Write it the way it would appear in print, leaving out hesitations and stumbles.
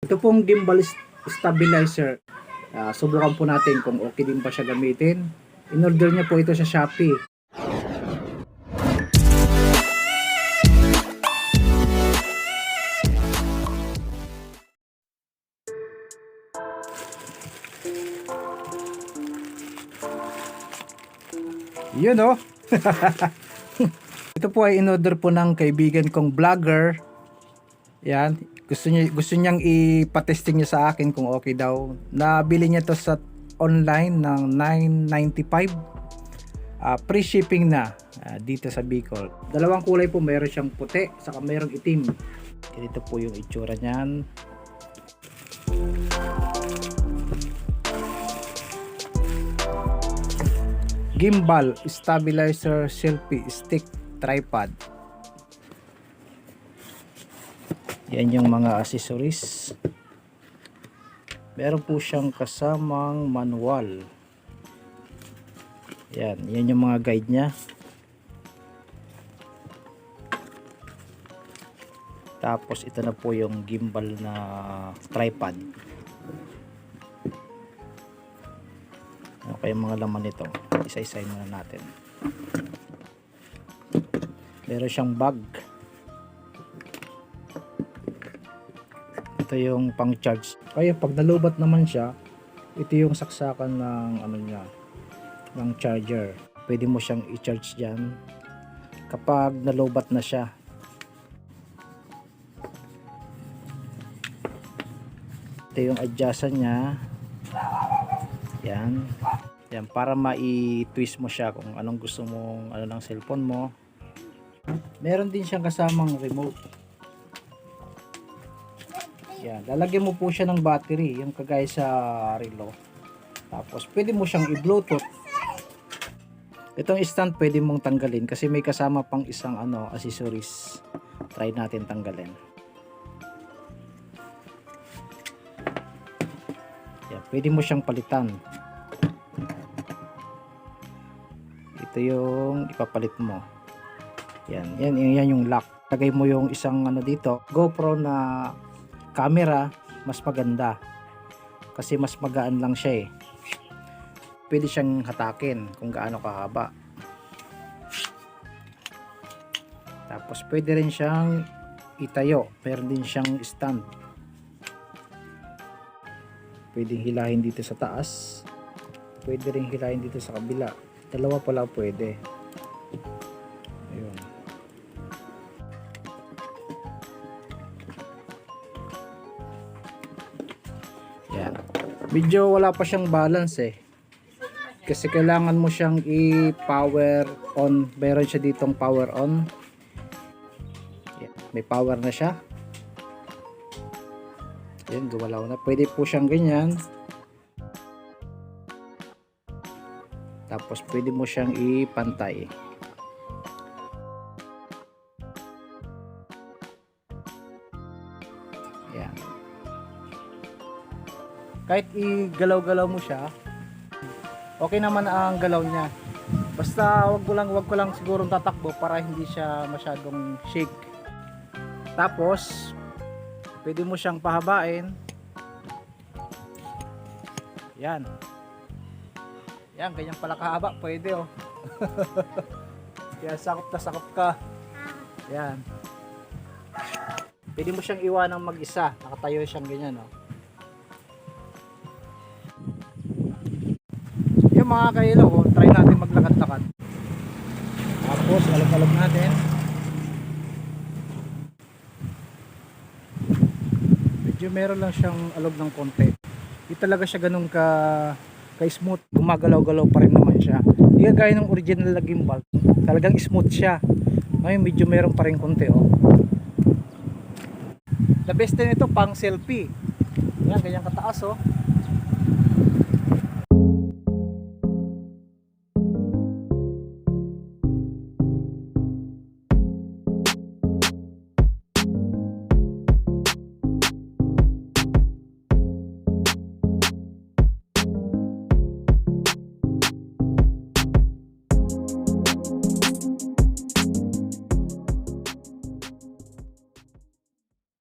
Ito pong gimbal stabilizer. Subukan po natin kung okay din pa siya gamitin. In-order niya po ito sa Shopee. Yun oh. Ito po ay in-order po ng kaibigan kong vlogger. Yan. Gusto niyang ipatesting niya sa akin kung okay daw. Nabili niya to sa online ng $9.95. Free shipping na dito sa Bicol. Dalawang kulay po, mayroon siyang puti saka mayroong itim. Ito po yung itsura niyan. Gimbal stabilizer selfie stick tripod. Yan yung mga accessories. Meron po siyang kasamang manual. Yan yung mga guide niya. Tapos ito na po yung gimbal na tripod. Okay, yung mga laman nito. Isa-isahin muna natin. Meron siyang bag. Ito yung pang charge. Kaya pag nalubat naman siya, ito yung saksakan ng ano niya, ng charger. Pwede mo siyang i-charge diyan kapag nalubat na siya. Ito yung adjustan niya. Yan. Yan, para mai-twist mo siya kung anong gusto mong ano ng cellphone mo. Meron din siyang kasamang remote. Yan, lalagyan mo po siya ng battery, yung kagaya sa relo. Tapos pwede mo siyang i-bluetooth. Itong stand pwede mong tanggalin kasi may kasama pang isang accessories. Try natin tanggalin. Yan, pwede mo siyang palitan. Ito yung ipapalit mo. Yan yung lock. Lagay mo yung isang dito, GoPro na camera, mas maganda. Kasi mas magaan lang siya eh. Pwede siyang hatakin kung gaano kahaba. Tapos pwede rin siyang itayo. Meron din siyang stand. Pwedeng hilahin dito sa taas. Pwede rin hilahin dito sa kabila. Dalawa pala pwede. Ayun. Yan. Medyo wala pa siyang balance eh. Kasi kailangan mo siyang i-power on. Meron siya ditong power on. Yan. May power na siya. Yan, gumalaw na. Pwede po siyang ganyan. Tapos pwede mo siyang ipantay. Yan. Kahit igalaw-galaw mo siya, okay naman ang galaw niya. Basta wag ko lang sigurong tatakbo para hindi siya masyadong shake. Tapos pwede mo siyang pahabain. Yan. Yan, ganyan pala kahaba, pwede oh. Kaya sakop na sakop ka. Yan. Pwede mo siyang iwanang mag-isa. Nakatayo siyang ganyan oh. Yung mga kailaw oh, try natin maglakad-lakad. Tapos alog-alog natin. Medyo meron lang siyang alog ng konti. Hindi talaga siya ganun kay smooth, gumagalaw-galaw pa rin naman siya. Hindi gaya ng original na gimbal, talagang smooth siya. Ngayon medyo meron pa rin konti oh. The best din ito pang selfie. Yan, ganyan kataas oh.